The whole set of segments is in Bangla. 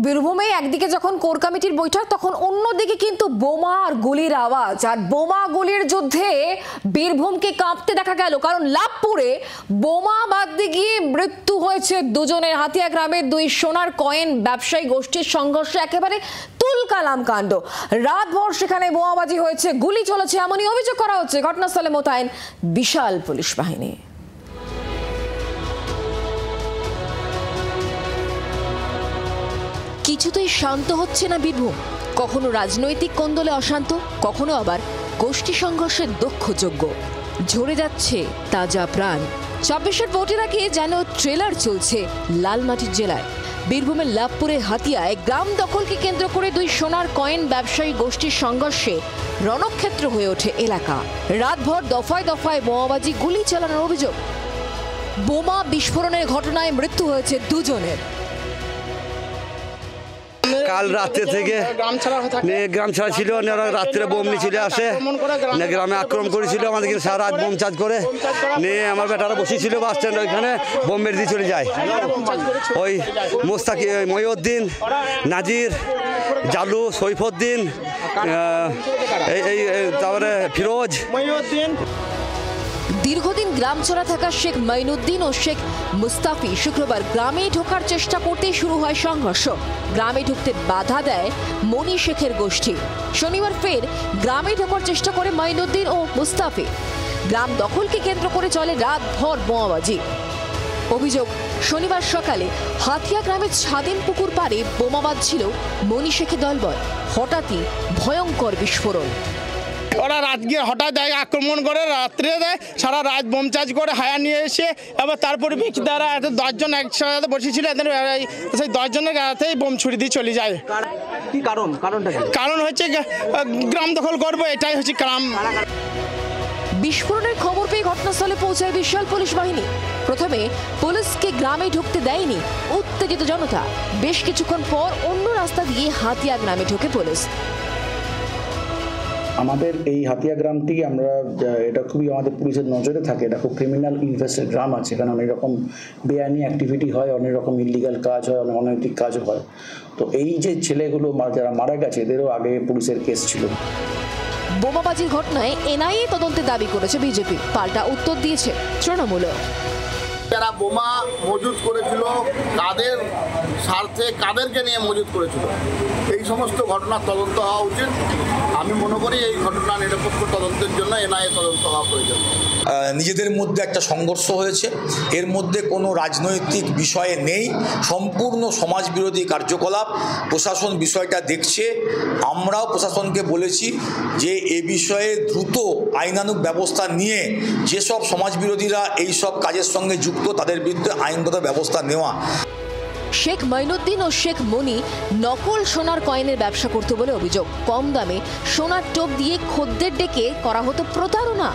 বীরভূমে একদিকে যখন কোর কমিটির বৈঠক, তখন অন্যদিকে কিন্তু বোমা আর গুলির আওয়াজ। আর বোমা গুলির যুদ্ধে বীরভূমকে কাঁপতে দেখা গেল, কারণ লাভপুরে বোমা বাঁধতে গিয়ে মৃত্যু হয়েছে দুজনের। হাতিয়া গ্রামের দুই সোনার কয়েন ব্যবসায়ী গোষ্ঠীর সংঘর্ষে একেবারে তুলকালাম কাণ্ড। রাতভর সেখানে বোমাবাজি হয়েছে, গুলি চলেছে, এমনই অভিযোগ করা হচ্ছে। ঘটনাস্থলে মোতায়েন বিশাল পুলিশ বাহিনী। কিছুতেই শান্ত হচ্ছে না বীরভূম। কখনো রাজনৈতিক কোন্দলে অশান্ত, কখনো আবার গোষ্ঠী সংঘর্ষের দক্ষযজ্ঞ। ঝরে যাচ্ছে তাজা প্রাণ। ২৬-এর ভোটের আগে যেন ট্রেলার চলছে লালমাটির জেলায়। বীরভূমের লাভপুরের হাতিয়ায় গ্রাম দখলকে কেন্দ্র করে দুই সোনার কয়েন ব্যবসায়ী গোষ্ঠীর সংঘর্ষে রণক্ষেত্র হয়ে ওঠে এলাকা। রাতভর দফায় দফায় বোমাবাজি, গুলি চালানোর অভিযোগ। বোমা বিস্ফোরণের ঘটনায় মৃত্যু হয়েছে দুজনের। কাল রাত্রে থেকে গ্রাম ছাড়া ছিল, রাত্রে বোম নিয়ে চলে আসে, গ্রামে আক্রমণ করেছিল আমাদেরকে, সারা রাত বোম চার্জ করে নিয়ে আমার বেটারা বসেছিল বাস স্ট্যান্ড, ওইখানে বোম মেরে দিয়ে চলে যায়। ওই মোস্তাকি, মহিউদ্দিন, নাজির, জালু, সৈফুদ্দিন, এই তারপরে ফিরোজ। দীর্ঘদিন গ্রাম ছাড়া থাকা শেখ মঈনুদ্দিন ও শেখ মুস্তাফি শুক্রবার গ্রামে ঢোকার চেষ্টা করতেই শুরু হয় সংঘর্ষ। গ্রামে ঢুকতে বাধা দেয় মনি শেখের গোষ্ঠী। শনিবার ফের গ্রামে ঢোকার চেষ্টা করে মঈনুদ্দিন ও মুস্তাফি। গ্রাম দখলকে কেন্দ্র করে চলে রাতভর বোমাবাজি। অভিযোগ, শনিবার সকালে হাতিয়া গ্রামের স্বাধীন পুকুর পাড়ে বোমা বাঁধছিল মনি শেখের দলবল। হঠাৎই ভয়ঙ্কর বিস্ফোরণ। ওরা রাত গিয়ে হঠাৎ আক্রমণ করে, রাত্রে দেয়, সারা রাত বোম চার্জ করে হায়া নিয়ে এসে এবার তারপরে তারা 10 জন একসাথে বসেছিল, সেই 10 জনের গায়েতেই বোম ছুড়ে দিয়ে চলে যায়। কি কারণ হচ্ছে গ্রাম দখল করবো, এটাই হচ্ছে গ্রাম। বিস্ফোরণের খবর পেয়ে ঘটনাস্থলে পৌঁছায় বিশাল পুলিশ বাহিনী। প্রথমে পুলিশকে গ্রামে ঢুকতে দেয়নি উত্তেজিত জনতা। বেশ কিছুক্ষণ পর অন্য রাস্তা দিয়ে হাতিয়া গ্রামে ঢোকে পুলিশ। আমাদের এই হাতিয়া গ্রামটি এটা খুবই আমাদের পুলিশের নজরে থাকে। এটা খুব ক্রিমিনাল ইনভেস্টেড গ্রাম আছে, এখানে অনেক রকম বেআইনি অ্যাক্টিভিটি হয়, অনেক রকম ইলিগাল কাজ হয়, অনেক অনৈতিক কাজও হয়। তো এই যে ছেলেগুলো যারা মারা গেছে, এদেরও আগে পুলিশের কেস ছিল। বোমাবাজির ঘটনায় এনআইএ তদন্তের দাবি করেছে বিজেপি। পাল্টা উত্তর দিয়েছে তৃণমূল। যারা বোমা মজুত করেছিল, কাদের স্বার্থে, কাদেরকে নিয়ে মজুত করেছিল, এই সমস্ত ঘটনার তদন্ত হওয়া উচিত। আমি মনে করি এই ঘটনা নিরপেক্ষ তদন্তের জন্য এনআইএ তদন্ত হওয়া প্রয়োজন। নিজেদের মধ্যে একটা সংঘর্ষ হয়েছে, এর মধ্যে কোনো রাজনৈতিক বিষয়ে নেই, সম্পূর্ণ সমাজবিরোধী কার্যকলাপ। প্রশাসন বিষয়টা দেখছে। আমরাও প্রশাসনকে বলেছি যে এ বিষয়ে দ্রুত আইনানুগ ব্যবস্থা নিয়ে যেসব সমাজবিরোধীরা এই সব কাজের সঙ্গে যুক্ত তাদের বিরুদ্ধে আইনগত ব্যবস্থা নেওয়া। শেখ মঈনুদ্দিন ও শেখ মনি নকল সোনার কয়েনের ব্যবসা করত বলে অভিযোগ। কম দামে সোনার টোপ দিয়ে খদ্দের ডেকে করা হতো প্রতারণা।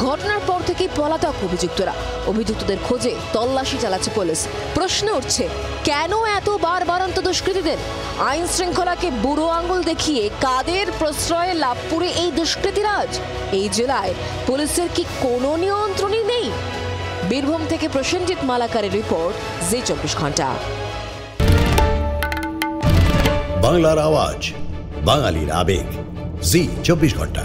ঘটনার পর থেকেই পলাতক অভিযুক্তরা। অভিযুক্তদের খোঁজে তল্লাশি চালাচ্ছে পুলিশ। প্রশ্ন উঠছে, কেন এত বারবারন্ত দুষ্কৃতীদের? আইন শৃঙ্খলাকে বুড়ো আঙুল দেখিয়ে কাদের প্রশ্রয়ে লাভপুরে এই দুষ্কৃতীরাজ? এই জেলায় পুলিশের কি কোনো নিয়ন্ত্রণই নেই? বীরভূম থেকে প্রসেনজিৎ মালাকারের রিপোর্ট, জি ২৪ ঘন্টা। বাংলার আওয়াজ, বাঙালির আবেগ, জি ২৪ ঘন্টা।